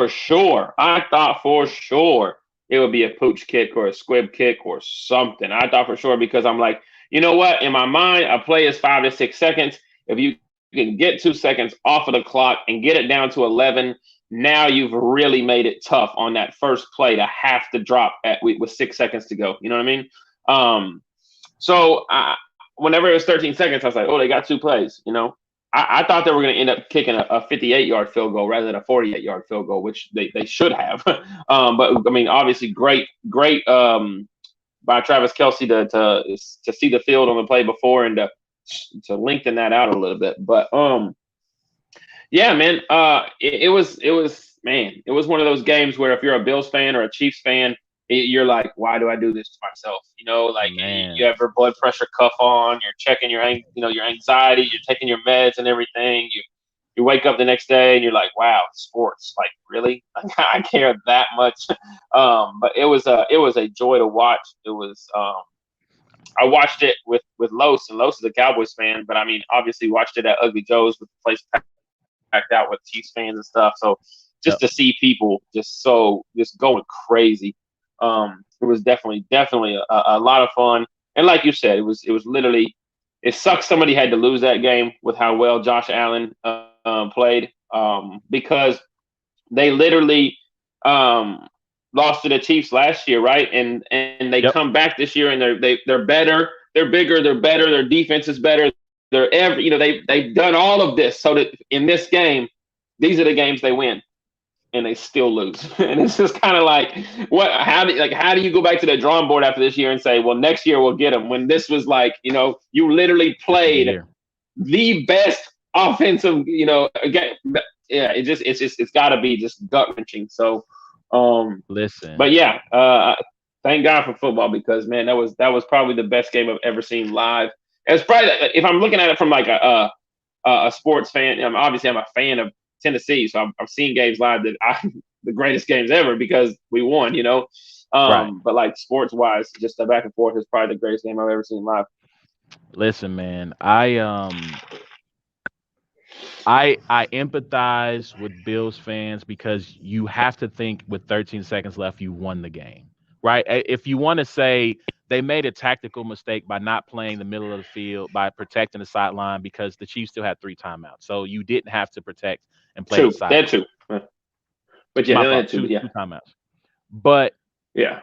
for sure it would be a pooch kick or a squib kick or something. I thought for sure because I'm like, you know what? In my mind, a play is 5 to 6 seconds. If you can get 2 seconds off of the clock and get it down to 11, now you've really made it tough on that first play to have to drop with 6 seconds to go. You know what I mean? Um, so whenever it was 13 seconds, I was like, oh, they got two plays. I thought they were going to end up kicking a 58-yard field goal rather than a 48-yard field goal, which they should have. But I mean, obviously, great by Travis Kelsey to see the field on the play before and to lengthen that out a little bit. But yeah, man, it was one of those games where if you're a Bills fan or a Chiefs fan, you're like, why do I do this to myself? Like you Man, have your blood pressure cuff on, you're checking your anxiety, you're taking your meds and everything. You wake up the next day and you're like, wow, sports, like really, I care that much. But it was a joy to watch. It was. I watched it with Los, and Los is a Cowboys fan, but I mean, obviously watched it at Ugly Joe's with the place packed out with Chiefs fans and stuff. So just to see yep, people just going crazy, it was definitely a lot of fun. And like you said, it was literally, it sucks somebody had to lose that game with how well Josh Allen played, because they literally um, lost to the Chiefs last year, right? And they come yep. back this year and they're better, they're bigger, they're better, their defense is better. They've done all of this so that in this game, these are the games they win and they still lose. And it's just kind of like, what? How do you go back to the drawing board after this year and say, well, next year we'll get them? When this was like, you literally This was the played year. the best offensive, again. Yeah, it's got to be just gut wrenching. So, Listen, but yeah, thank God for football because man, that was probably the best game I've ever seen live. It's probably, if I'm looking at it from like a sports fan. Obviously, I'm a fan of Tennessee, so I've seen games live the greatest games ever because we won. right. But like sports wise, just the back and forth is probably the greatest game I've ever seen live. Listen, man. I empathize with Bills fans because you have to think with 13 seconds left, you won the game, right? If you want to say they made a tactical mistake by not playing the middle of the field, by protecting the sideline because the Chiefs still had three timeouts, so you didn't have to protect and play the Two, they sideline. had two, but yeah, My they only fault. had two. Two But yeah, two timeouts. But yeah,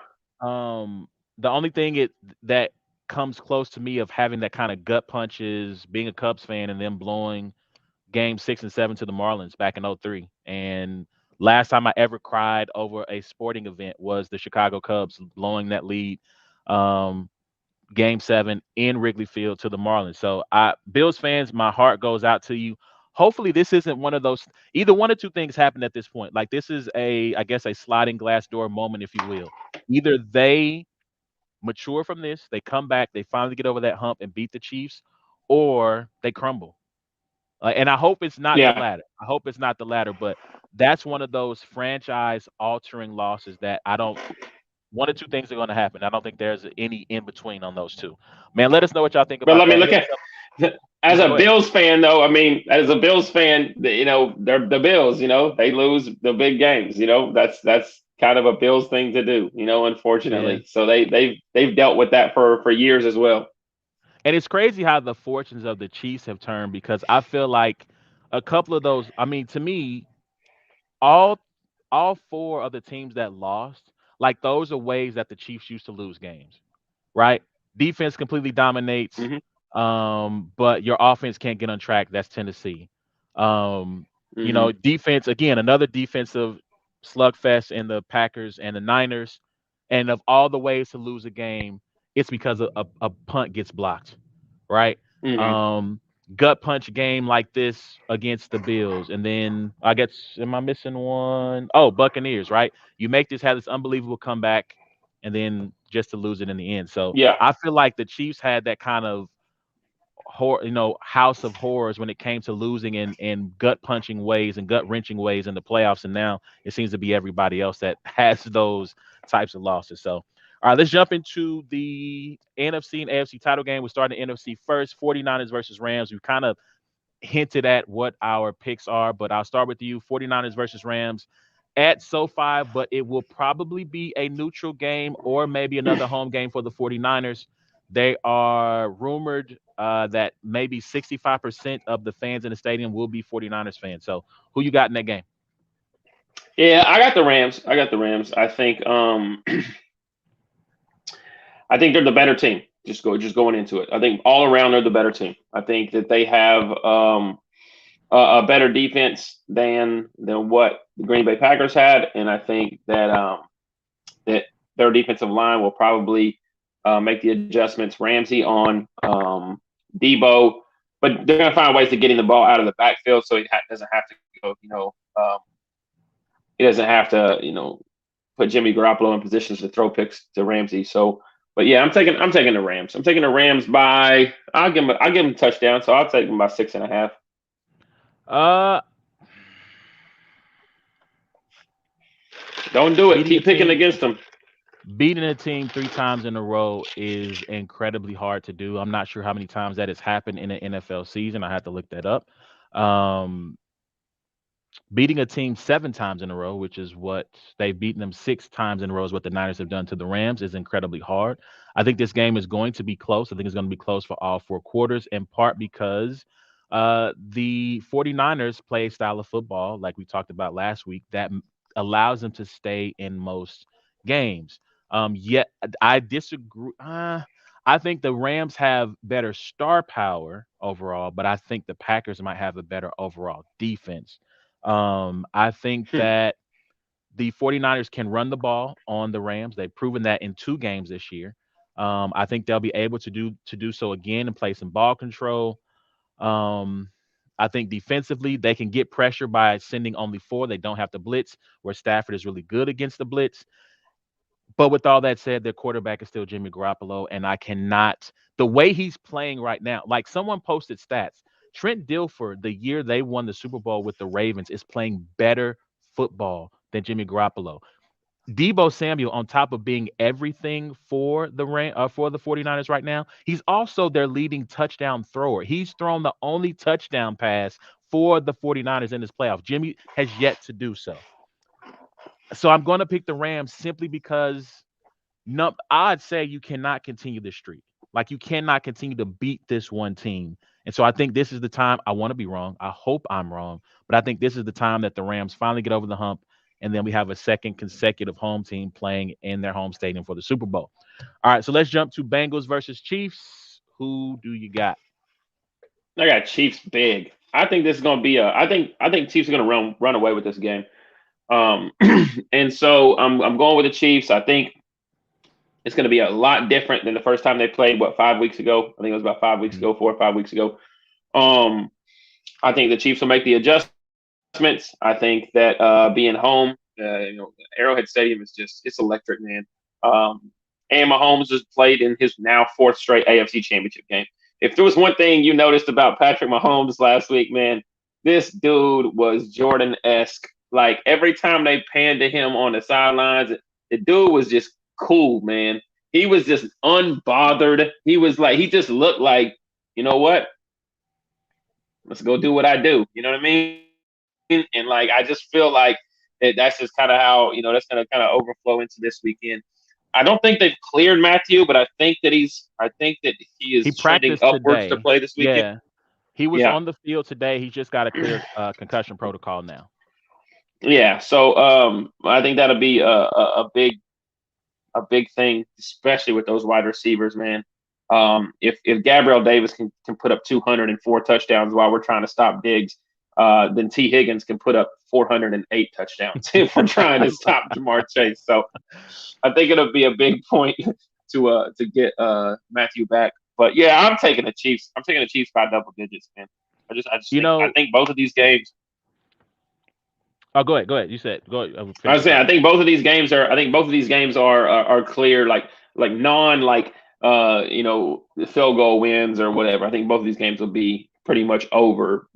the only thing that comes close to me of having that kind of gut punch is being a Cubs fan and them blowing game 6 and 7 to the Marlins back in '03. And last time I ever cried over a sporting event was the Chicago Cubs blowing that lead, um, game 7 in Wrigley Field to the Marlins. So Bills fans, my heart goes out to you. Hopefully this isn't one of those, either one or two things happened at this point. Like this is I guess a sliding glass door moment, if you will. Either they mature from this, they come back, they finally get over that hump and beat the Chiefs, or they crumble. And I hope it's not the yeah. latter. I hope it's not the latter, but that's one of those franchise altering losses that I don't. One or two things are going to happen. I don't think there's any in between on those two. Man, let us know what y'all think But about let me that. look Hit at us up. As Go a ahead. Bills fan, though, I mean, as a Bills fan, they're the Bills. They lose the big games. That's kind of a Bills thing to do. Yeah. Unfortunately, so they've dealt with that for years as well. And it's crazy how the fortunes of the Chiefs have turned because I feel like a couple of those, I mean, to me, all all four of the teams that lost, like those are ways that the Chiefs used to lose games, right? Defense completely dominates, Hmm. but your offense can't get on track. That's Tennessee. Um, Hmm. defense again, another defensive slugfest in the Packers and the Niners. And of all the ways to lose a game, it's because a punt gets blocked, right? Hmm. Um, gut punch game like this against the Bills, and then I guess am I missing one? Oh, Buccaneers, right? You make this have this unbelievable comeback, and then just to lose it in the end. So Yeah, I feel like the Chiefs had that kind of house of horrors when it came to losing in gut punching ways and gut wrenching ways in the playoffs, and now it seems to be everybody else that has those types of losses. So, all right, let's jump into the NFC and AFC title game. We're starting the NFC first. 49ers versus Rams. We kind of hinted at what our picks are, but I'll start with you. 49ers versus Rams at SoFi, but it will probably be a neutral game or maybe another home game for the 49ers. They are rumored that maybe 65% of the fans in the stadium will be 49ers fans. So who you got in that game? yeah. I got the Rams. I got the Rams. I think I think they're the better team. Just going into it. I think all around they're the better team. I think that they have a better defense than what the Green Bay Packers had, and I think that their defensive line will probably make the adjustments. Ramsey on Debo, but they're going to find ways to getting the ball out of the backfield so doesn't have to go. He doesn't have to put Jimmy Garoppolo in positions to throw picks to Ramsey. So, but yeah, I'm taking the Rams. I'm taking the Rams by I'll give them a touchdown. So I'll take them by 6.5. Uh, Don't do it. beating a Keep picking team against them. beating a team three times in a row is incredibly hard to do. I'm not sure how many times that has happened in an NFL season. I have to look that up. Um, Beating a team 7 times in a row, which is what they've beaten them 6 times in a row, is what the Niners have done to the Rams, is incredibly hard. I think this game is going to be close. I think it's going to be close for all 4 quarters, in part because the 49ers play a style of football, like we talked about last week, that allows them to stay in most games. Yet I disagree. I think the Rams have better star power overall, but I think the Packers might have a better overall defense. I think Hmm. that the 49ers can run the ball on the Rams. They've proven that in 2 games this year. I think they'll be able to do so again and play some ball control. Um, I think defensively they can get pressure by sending only 4. They don't have to blitz, where Stafford is really good against the blitz. But with all that said, their quarterback is still Jimmy Garoppolo, and I cannot the way he's playing right now. Like someone posted stats, Trent Dilfer, the year they won the Super Bowl with the Ravens, is playing better football than Jimmy Garoppolo. Debo Samuel, on top of being everything for for the 49ers right now, he's also their leading touchdown thrower. He's thrown the only touchdown pass for the 49ers in this playoff. Jimmy has yet to do so. So I'm going to pick the Rams simply because no, I'd say you cannot continue this streak. Like you cannot continue to beat this one team. And so I think this is the time. I want to be wrong. I hope I'm wrong, but I think this is the time that the Rams finally get over the hump, and then we have a second consecutive home team playing in their home stadium for the Super Bowl. All right, so let's jump to Bengals versus Chiefs. Who do you got? I got Chiefs big. I think this is going to be a. I think Chiefs are going to run away with this game. Um, and so I'm going with the Chiefs. I think it's going to be a lot different than the first time they played. What 5 weeks ago? I think it was about 5 weeks Mhm. ago, 4 or 5 weeks ago. Um, I think the Chiefs will make the adjustments. I think that being home, Arrowhead Stadium is just it's electric, man. And Mahomes has played in his now fourth straight AFC Championship game. If there was one thing you noticed about Patrick Mahomes last week, man, this dude was Jordan esque. Like every time they panned to him on the sidelines, the dude was just cool, man. He was just unbothered. He was like he just looked like, you know what? Let's go do what I do. You know what I mean? And like I just feel like that's just kind of how that's going to kind of overflow into this weekend. I don't think they've cleared Matthew, but I think that he is He trending practiced upwards to play today. this weekend. Yeah, he was Yeah, on the field today. He just got a clear concussion protocol now. yeah. So I think that'll be a big thing, especially with those wide receivers, man. If Gabriel Davis can put up 204 touchdowns while we're trying to stop Diggs, then T Higgins can put up 408 touchdowns if we're trying to stop Jamar Chase. So I think it'll be a big point to get Matthew back. But yeah, I'm taking the Chiefs. I'm taking the Chiefs by double digits, man. I just You think I know, think both of these games. oh, go ahead, go ahead. You said go ahead. I Finish was your saying thought. I think both of these games are. I think both of these games are clear, like non like field goal wins or whatever. I think both of these games will be pretty much over.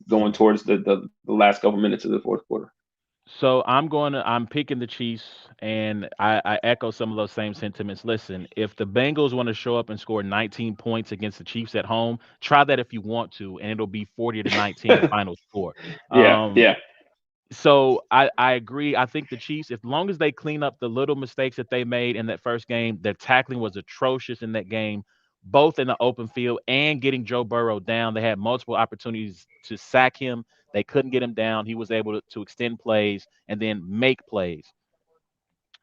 Going towards the last couple minutes of the fourth quarter. So I'm picking the Chiefs, and I echo some of those same sentiments. Listen, if the Bengals want to show up and score 19 points against the Chiefs at home, try that if you want to, and it'll be 40-19 final score. Yeah, Um, yeah. so I agree. I think the Chiefs, if long as they clean up the little mistakes that they made in that first game, their tackling was atrocious in that game, both in the open field and getting Joe Burrow down. They had multiple opportunities to sack him. They couldn't get him down. He was able to extend plays and then make plays.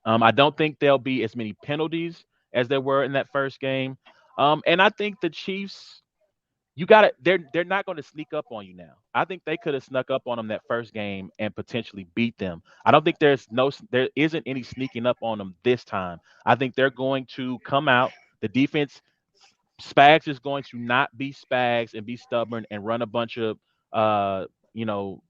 I don't think there'll be as many penalties as there were in that first game. And I think the Chiefs, you got to they're not going to sneak up on you now. I think they could have snuck up on them that first game and potentially beat them. I don't think there isn't any sneaking up on them this time. I think they're going to come out. The defense, Spags is going to not be Spags and be stubborn and run a bunch of uh you know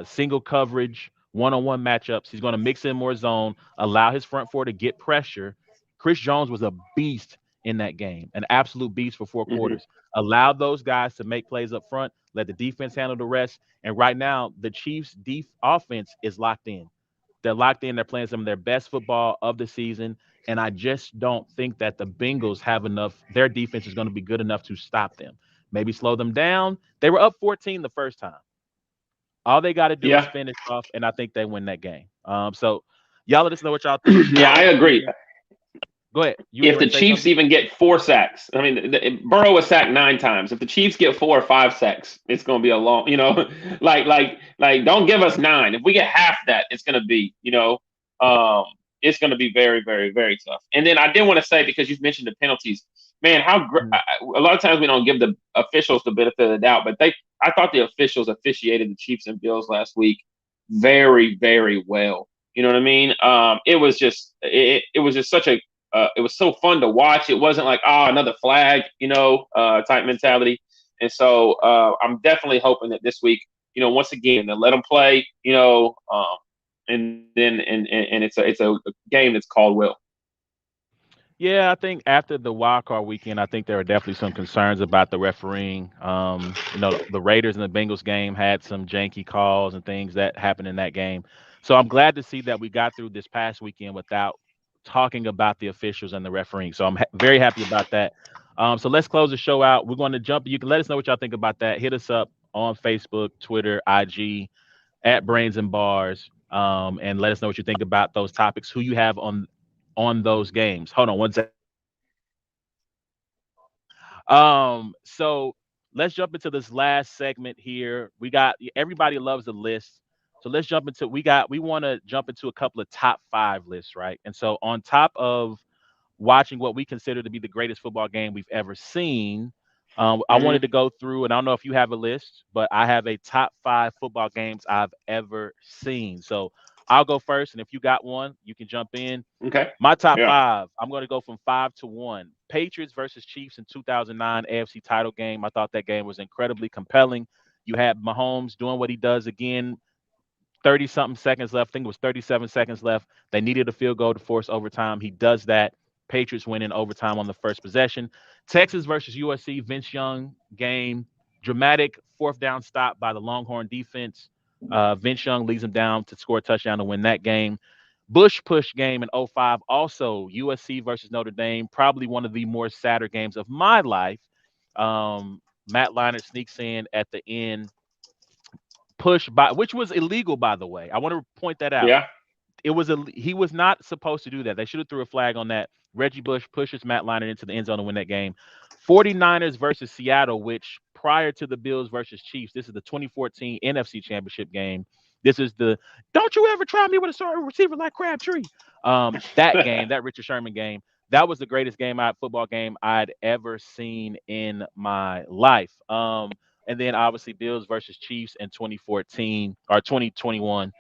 single coverage one-on-one matchups. He's going to mix in more zone, allow his front four to get pressure. Chris Jones was a beast in that game, an absolute beast for four Hmm. quarters. Allow those guys to make plays up front, let the defense handle the rest. And right now, the Chiefs' offense is locked in. They're locked in. They're playing some of their best football of the season. And I just don't think that the Bengals have enough. Their defense is going to be good enough to stop them. Maybe slow them down. They were up 14 the first time. All they got to do is Yeah, finish off, and I think they win that game. So, y'all let us know what y'all think. yeah. I agree. Here. Go ahead. You were If getting the ready to say Chiefs something? even get 4 sacks, I mean, Burrow was sacked 9 times. If the Chiefs get 4 or 5 sacks, it's going to be a long, like don't give us 9. If we get half that, it's going to be, um, it's going to be very, very, very tough. And then I did want to say because you mentioned the penalties, man, Mhm. a lot of times we don't give the officials the benefit of the doubt, but I thought the officials officiated the Chiefs and Bills last week very, very well. You know what I mean? It was just such a it was so fun to watch. It wasn't like another flag, type mentality. And so I'm definitely hoping that this week, once again, they'll let them play, and then and it's a game that's called well. Yeah, I think after the wild card weekend, I think there are definitely some concerns about the refereeing. The Raiders and the Bengals game had some janky calls and things that happened in that game. So I'm glad to see that we got through this past weekend without talking about the officials and the refereeing. So I'm very happy about that. So let's close the show out. We're going to jump. You can let us know what y'all think about that. Hit us up on Facebook, Twitter, IG at Brains and Bars, and let us know what you think about those topics. Who you have on those games. Hold on one second. So let's jump into this last segment here. We got everybody loves the list. So let's jump into we want to jump into a couple of top five lists, right? And so on top of watching what we consider to be the greatest football game we've ever seen, I wanted Hmm. to go through, and I don't know if you have a list, but I have a top five football games I've ever seen. So I'll go first, and if you got one, you can jump in. Okay. My top Yeah. five, I'm going to go from 5 to 1. Patriots versus Chiefs in 2009 AFC title game. I thought that game was incredibly compelling. You had Mahomes doing what he does again, 30 something seconds left. I think it was 37 seconds left. They needed a field goal to force overtime. He does that. Patriots win in overtime on the first possession. Texas versus USC, Vince Young game. Dramatic fourth down stop by the Longhorn defense. Vince Young leads them down to score a touchdown to win that game. Bush push game in '05. Also, USC versus Notre Dame. Probably one of the more sadder games of my life. Matt Leinart sneaks in at the end, push by, which was illegal, by the way. I want to point that out. Yeah. He was not supposed to do that. They should have threw a flag on that. Reggie Bush pushes Matt Leinart into the end zone to win that game. 49ers versus Seattle, which prior to the Bills versus Chiefs, this is the 2014 NFC Championship game. This is the don't you ever try me with a starting receiver like Crabtree. That game, that Richard Sherman game, that was the greatest football game I'd ever seen in my life. And then obviously Bills versus Chiefs in 2014 or 2021.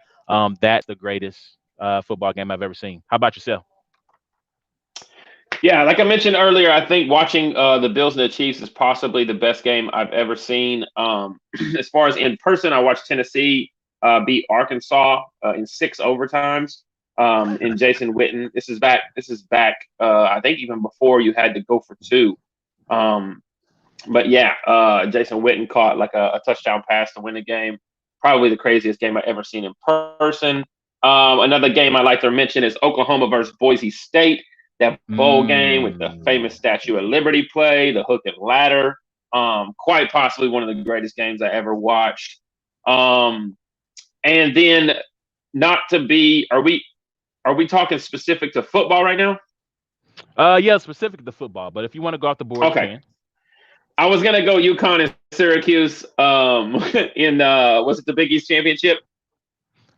That's the greatest football game I've ever seen. How about yourself? Yeah, like I mentioned earlier, I think watching the Bills and the Chiefs is possibly the best game I've ever seen. As far as in person, I watched Tennessee beat Arkansas in 6 overtimes. In Jason Witten, this is back. This is back. I think even before you had to go for two. Um, but yeah, Jason Witten caught like a touchdown pass to win the game. Probably the craziest game I've ever seen in person. Another game I like to mention is Oklahoma versus Boise State. That bowl game with the famous Statue of Liberty play, the hook and ladder. Quite possibly one of the greatest games I ever watched. And then not to be, are we talking specific to football right now? Yeah, specific to football. But if you want to go off the board, Okay. you can. I was gonna go UConn and Syracuse in was it the Big East Championship?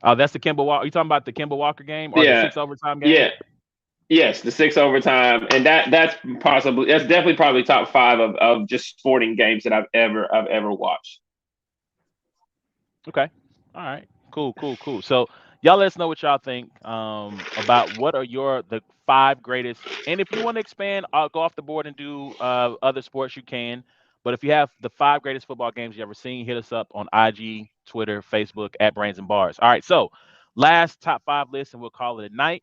Oh, that's the Kemba Walker. You talking about the Kemba Walker game or the Yeah. 6 overtime game? Yeah. Yes, the 6 overtime. And that's definitely probably top five of just sporting games that I've ever watched. Okay. All right. Cool. So y'all let us know what y'all think about what are the 5 greatest. And if you want to expand, I'll go off the board and do other sports you can. But if you have the 5 greatest football games you ever seen, hit us up on IG, Twitter, Facebook at Brains and Bars. All right. So last top 5 list, and we'll call it a night.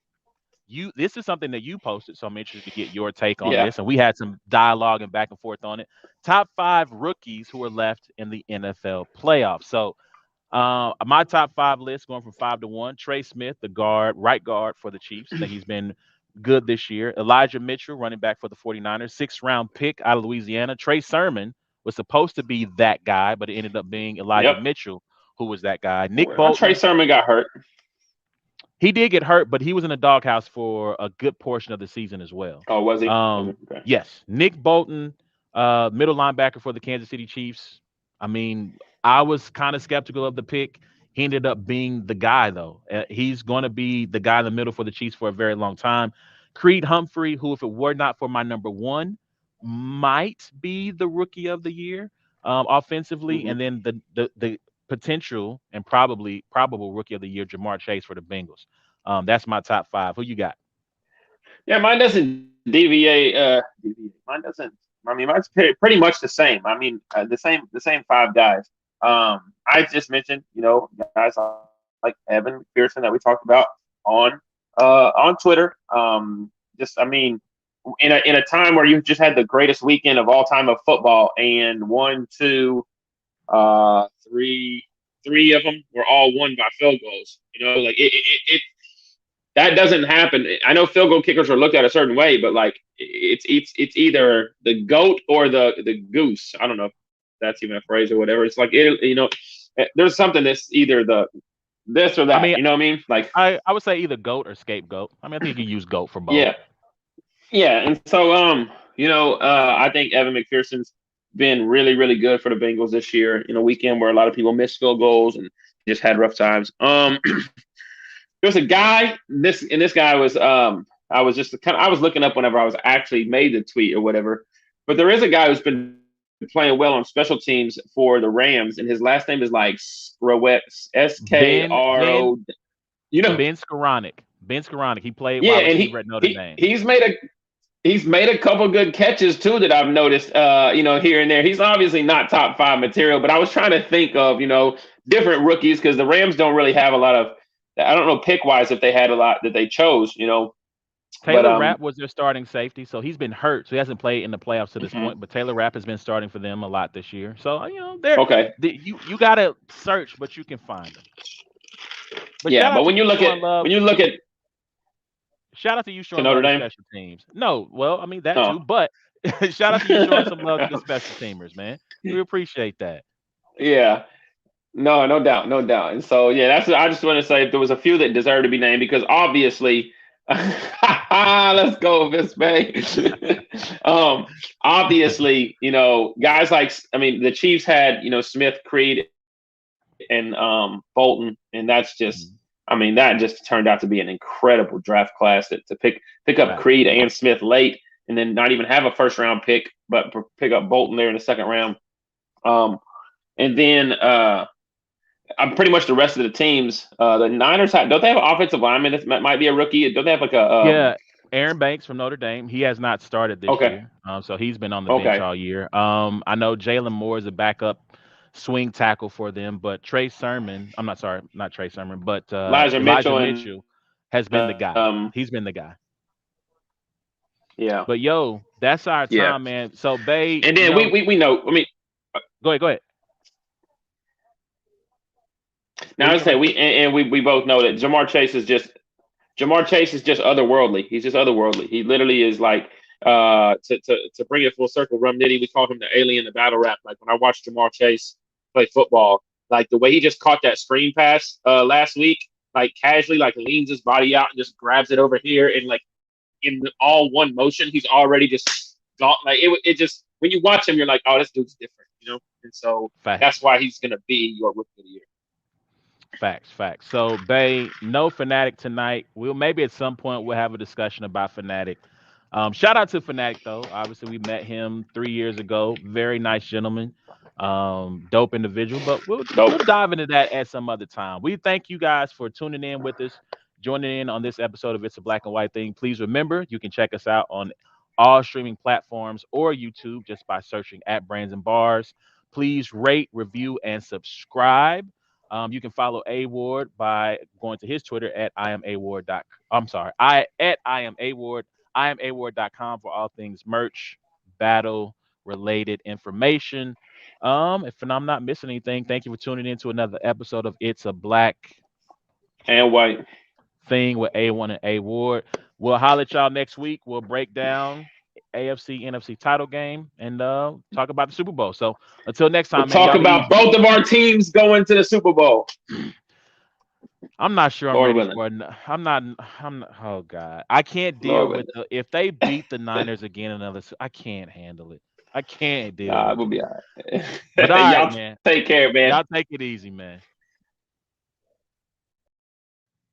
This is something that you posted, so I'm interested to get your take on Yeah. this. And we had some dialogue and back and forth on it. Top 5 rookies who are left in the NFL playoffs. So my top 5 list going from 5 to 1. Trey Smith, the right guard for the Chiefs. I think he's been good this year. Elijah Mitchell, running back for the 49ers. 6th-round pick out of Louisiana. Trey Sermon was supposed to be that guy, but it ended up being Elijah Mitchell who was that guy. Nick Bolton. Trey Sermon got hurt. He did get hurt, but he was in the doghouse for a good portion of the season as well. Oh, was he? Okay. Yes. Nick Bolton, middle linebacker for the Kansas City Chiefs. I mean, I was kind of skeptical of the pick. He ended up being the guy, though. He's going to be the guy in the middle for the Chiefs for a very long time. Creed Humphrey, who, if it were not for my number 1, might be the rookie of the year offensively. Mm-hmm. And then the potential and probable rookie of the year, Jamar Chase for the Bengals. That's my top 5. Who you got? Yeah, mine doesn't deviate. Mine doesn't. I mean, mine's pretty much the same. I mean, the same 5 guys. I just mentioned, guys like Evan McPherson that we talked about on Twitter. I mean, in a time where you just had the greatest weekend of all time of football, and 1, 2, 3 of them were all won by field goals. Like it that doesn't happen. I know field goal kickers are looked at a certain way, but like it's either the goat or the goose. I don't know if that's even a phrase or whatever. It's like there's something that's either this or that. I mean, you know what I mean? Like I would say either goat or scapegoat. I mean, I think you can use goat for both. Yeah, and so I think Evan McPherson's been really, really good for the Bengals this year. In a weekend where a lot of people missed field goals and just had rough times. There's a guy. This guy was. I was looking up whenever I was actually made the tweet or whatever. But there is a guy who's been playing well on special teams for the Rams, and his last name is like Skro, SKRO. Ben Skoranek. Ben Skoranek. He played wide receiver at Notre Dame. He's made a couple good catches too that I've noticed, here and there. He's obviously not top 5 material, but I was trying to think of, different rookies because the Rams don't really have a lot of, I don't know pick wise if they had a lot that they chose, Taylor Rapp was their starting safety, so he's been hurt, so he hasn't played in the playoffs to this point. But Taylor Rapp has been starting for them a lot this year, so they're okay. You gotta search, but you can find them. But when you look at shout out to you showing Notre Dame special teams. No, well, I mean that too, but Shout out to you showing some love to the special teamers, man. We appreciate that. Yeah. No, no doubt, no doubt. And so, yeah, that's. I just want to say if there was a few that deserve to be named because obviously, let's go, Miss Bay. um, Obviously, guys like I mean, the Chiefs had Smith, Creed, and Bolton, and that's just. Mhm. I mean, that just turned out to be an incredible draft class to pick up Facts. Creed and Smith late, and then not even have a first round pick, but pick up Bolton there in the second round. And then I'm pretty much the rest of the teams. The Niners don't they have an offensive lineman that might be a rookie? Don't they have like a Yeah, Aaron Banks from Notre Dame. He has not started this okay, year, so he's been on the bench okay, all year. I know Jalen Moore is a backup swing tackle for them, but Trey Sermon. I'm not sorry, not Trey Sermon, but Elijah Elijah Mitchell and Mitchell has been the guy. He's been the guy. yeah, But yo, that's our yeah. time, man. So Bay, And then we know. I mean, go ahead, go ahead. What now were I you say gonna we both know that Jamar Chase is just otherworldly. He's just otherworldly. He literally is like to bring it full circle. Rum Nitty, we called him the alien, the battle rap. Like when I watched Jamar Chase play football, like the way he just caught that screen pass last week, like casually, like leans his body out and just grabs it over here, and like in all one motion, he's already just gone. Like it just when you watch him, you're like, oh, this dude's different. And so Facts, that's why he's gonna be your rookie of the year. facts, facts. So Bay, no Fanatic tonight. We'll maybe at some point we'll have a discussion about Fanatic. Shout out to Fanatic though. Obviously, we met him 3 years ago. Very nice gentleman, dope individual. But we'll Dope. dive into that at some other time. We thank you guys for tuning in with us, joining in on this episode of It's a Black and White Thing. Please remember you can check us out on all streaming platforms or YouTube just by searching at Brands and Bars. Please rate, review, and subscribe. You can follow A Ward by going to his Twitter at I am A Ward. I'm sorry, I am A Ward. I am award.com for all things merch, battle related information. If I'm not missing anything, thank you for tuning in to another episode of It's a Black And white. Thing with A1 and A Ward. We'll holler at y'all next week. We'll break down AFC, NFC title game and talk about the Super Bowl. So until next We'll time, man, talk y'all be about easy. both of our teams going to the Super Bowl. I'm not sure I'm Lord ready willing. for it. I'm not. Oh God, I can't deal Lord with willing. if they beat the Niners again I can't handle it. I can't deal Nah, with we'll it. be all But right. all right, Y'all man. take care, man. Y'all take it easy, man.